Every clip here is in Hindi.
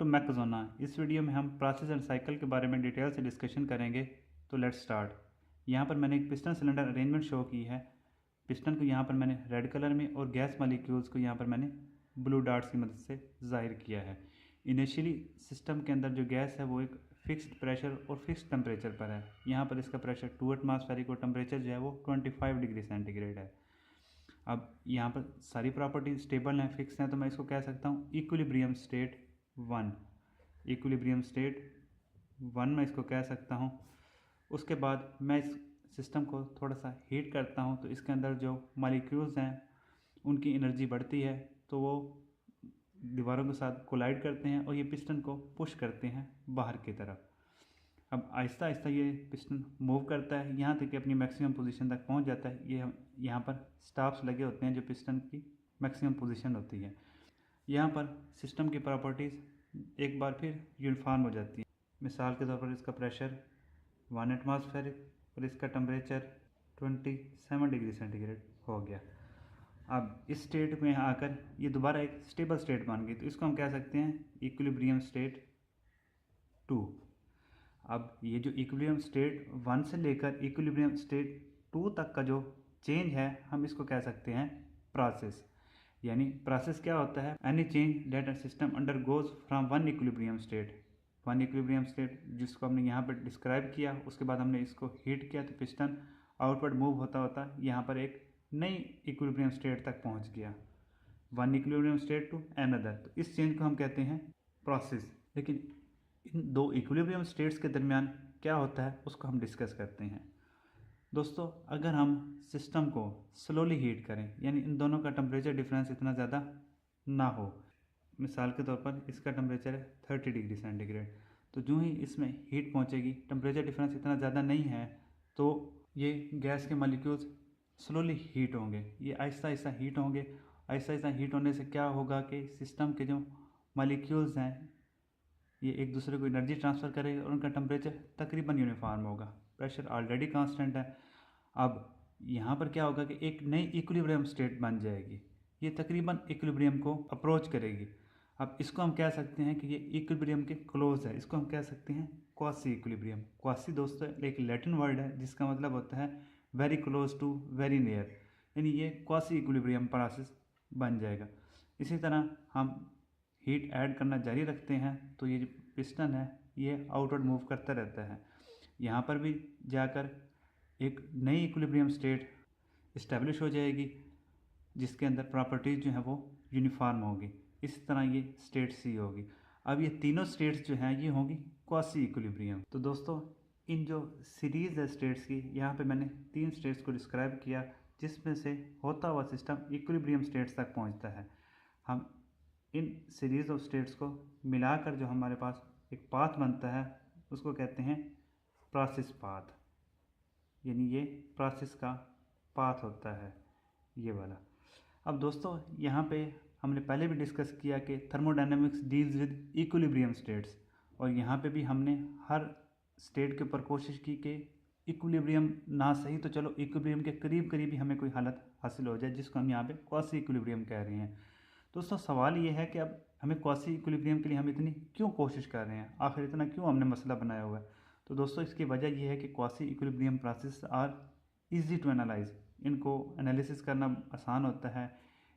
मैकजोना। इस वीडियो में हम प्रोसेस एंड साइकिल के बारे में डिटेल से डिस्कशन करेंगे। तो लेट्स स्टार्ट। यहाँ पर मैंने एक पिस्टन सिलेंडर अरेंजमेंट शो की है। पिस्टन को यहाँ पर मैंने रेड कलर में और गैस मॉलिक्यूल्स को यहाँ पर मैंने ब्लू डार्ट्स की मदद से ज़ाहिर किया है। इनिशियली सिस्टम के अंदर जो गैस है वो एक फिक्स्ड प्रेशर और फिक्स्ड टेम्परेचर पर है। यहाँ पर इसका प्रेशर 2 एटमॉस्फेरिक और टेम्परेचर जो है वो 25 डिग्री सेंटीग्रेड है। अब यहाँ पर सारी प्रॉपर्टी स्टेबल हैं, फिक्स हैं, तो मैं इसको कह सकता हूँ इक्विलिब्रियम स्टेट 1। इक्विलिब्रियम स्टेट 1 मैं इसको कह सकता हूँ। उसके बाद मैं इस सिस्टम को थोड़ा सा हीट करता हूँ तो इसके अंदर जो मॉलिक्यूल्स हैं उनकी एनर्जी बढ़ती है, तो वो दीवारों के साथ कोलाइड करते हैं और ये पिस्टन को पुश करते हैं बाहर की तरफ। अब आहिस्ता आहिस्ता ये पिस्टन मूव करता है यहाँ तक कि अपनी मैक्सिमम पोजीशन तक पहुँच जाता है। ये यहाँ पर स्टॉप्स लगे होते हैं जो पिस्टन की मैक्सिमम पोजीशन होती है। यहाँ पर सिस्टम की प्रॉपर्टीज़ एक बार फिर यूनिफॉर्म हो जाती है। मिसाल के तौर पर इसका प्रेशर 1 एटमॉस्फेरिक और इसका टेम्परेचर 27 डिग्री सेंटीग्रेड हो गया। अब इस स्टेट में आकर ये दोबारा एक स्टेबल स्टेट बन गई, तो इसको हम कह सकते हैं इक्विलिब्रियम स्टेट 2। अब ये जो इक्विलिब्रियम स्टेट 1 से लेकर इक्विलिब्रियम स्टेट 2 तक का जो चेंज है हम इसको कह सकते हैं प्रोसेस। यानी प्रोसेस क्या होता है? Any change that a system under goes from one equilibrium state जिसको हमने यहाँ पर डिस्क्राइब किया। उसके बाद हमने इसको हीट किया तो पिस्टन आउटवर्ड मूव होता होता यहाँ पर एक नई इक्विलिब्रियम स्टेट तक पहुँच गया, one equilibrium state to another. तो इस चेंज को हम कहते हैं प्रोसेस। लेकिन इन दो इक्विलिब्रियम स्टेट्स के दरमियान क्या होता है उसको हम डिस्कस करते हैं। दोस्तों, अगर हम सिस्टम को स्लोली हीट करें, यानी इन दोनों का टेम्परेचर डिफरेंस इतना ज़्यादा ना हो, मिसाल के तौर पर इसका टेम्परेचर है 30 डिग्री सेंटीग्रेड, तो जो ही इसमें हीट पहुंचेगी, टेम्परेचर डिफरेंस इतना ज़्यादा नहीं है, तो ये गैस के मॉलिक्यूल्स स्लोली हीट होंगे। ये आहिस्ता आहिस्ता हीट होंगे। आहिस्ता आहिस्ता हीट होने से क्या होगा कि सिस्टम के जो मॉलिक्यूल्स हैं ये एक दूसरे को एनर्जी ट्रांसफ़र करेगा और उनका टेम्परेचर तकरीबन यूनिफॉर्म होगा। प्रेशर ऑलरेडी कांस्टेंट है। अब यहाँ पर क्या होगा कि एक नई इक्विलिब्रियम स्टेट बन जाएगी। ये तकरीबन इक्विलिब्रियम को अप्रोच करेगी। अब इसको हम कह सकते हैं कि ये इक्विलिब्रियम के क्लोज है। इसको हम कह सकते हैं क्वासी इक्विलिब्रियम। क्वासी दोस्तों एक लैटिन वर्ड है जिसका मतलब होता है very close to very near, यानी ये क्वासी इक्विलिब्रियम प्रोसेस बन जाएगा। इसी तरह हम हीट ऐड करना जारी रखते हैं तो ये जो पिस्टन है ये आउटवर्ड मूव करता रहता है। यहाँ पर भी जाकर एक नई इक्विलिब्रियम स्टेट इस्टेब्लिश हो जाएगी जिसके अंदर प्रॉपर्टीज़ जो हैं वो यूनिफॉर्म होगी। इस तरह ये स्टेट सी होगी। अब ये तीनों स्टेट्स जो हैं ये होंगी क्वासी इक्विलिब्रियम। तो दोस्तों, इन जो सीरीज़ है स्टेट्स की, यहाँ पे मैंने 3 स्टेट्स को डिस्क्राइब किया जिसमें से होता हुआ सिस्टम इक्विलिब्रियम स्टेट्स तक पहुँचता है। हम इन सीरीज़ ऑफ स्टेट्स को मिलाकर जो हमारे पास एक पाथ बनता है उसको कहते हैं प्रोसेस पाथ। यानी ये प्रोसेस का पाथ होता है ये वाला। अब दोस्तों, यहाँ पे हमने पहले भी डिस्कस किया कि thermodynamics deals with equilibrium states, और यहाँ पे भी हमने हर स्टेट के ऊपर कोशिश की कि इक्विलिब्रियम ना सही तो चलो इक्विलिब्रियम के करीब करीब ही हमें कोई हालत हासिल हो जाए, जिसको हम यहाँ पे क्वासी इक्विलिब्रियम कह रहे हैं। दोस्तों, सवाल ये है कि अब हमें क्वासी इक्विलिब्रियम के लिए हम इतनी क्यों कोशिश कर रहे हैं, आखिर इतना क्यों हमने मसला बनाया हुआ है? तो दोस्तों, इसकी वजह यह है कि quasi equilibrium process are easy to analyse. इनको एनालिसिस करना आसान होता है,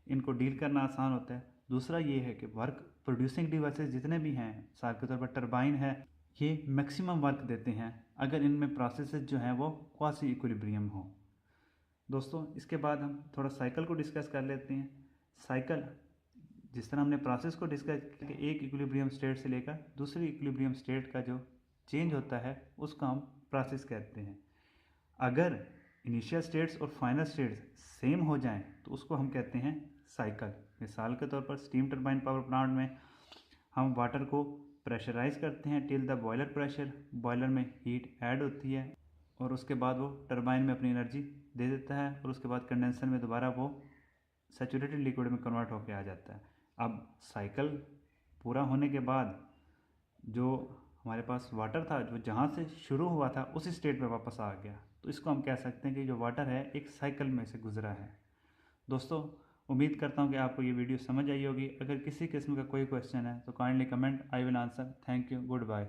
इनको डील करना आसान होता है। दूसरा ये है कि वर्क प्रोड्यूसिंग डिवाइसेस जितने भी हैं, मिसाल के तौर पर टरबाइन है, ये मैक्सिमम वर्क देते हैं अगर इनमें प्रोसेसेस जो हैं वो क्वासी इक्विलिब्रियम हो। दोस्तों, इसके बाद हम थोड़ा साइकिल को डिस्कस कर लेते हैं। साइकिल, जिस तरह हमने प्रोसेस को डिस्कस किया कि एक इक्विलिब्रियम स्टेट से लेकर दूसरी इक्विलिब्रियम स्टेट का जो चेंज होता है उसको हम प्रोसेस कहते हैं। अगर इनिशियल स्टेट्स और फाइनल स्टेट्स सेम हो जाएं तो उसको हम कहते हैं साइकिल। मिसाल के तौर पर स्टीम टरबाइन पावर प्लांट में हम वाटर को प्रेशराइज करते हैं till the boiler pressure. Boiler में हीट ऐड होती है और उसके बाद वो टरबाइन में अपनी एनर्जी दे देता है और उसके बाद कंडेंसर में दोबारा वो सैचुरेटेड लिक्विड में कन्वर्ट होकर आ जाता है। अब साइकिल पूरा होने के बाद जो हमारे पास वाटर था, जो जहाँ से शुरू हुआ था उसी स्टेट में वापस आ गया, तो इसको हम कह सकते हैं कि जो वाटर है एक साइकिल में से गुजरा है। दोस्तों, उम्मीद करता हूँ कि आपको ये वीडियो समझ आई होगी। अगर किसी किस्म का कोई क्वेश्चन है तो kindly comment, I will answer. Thank you, good bye.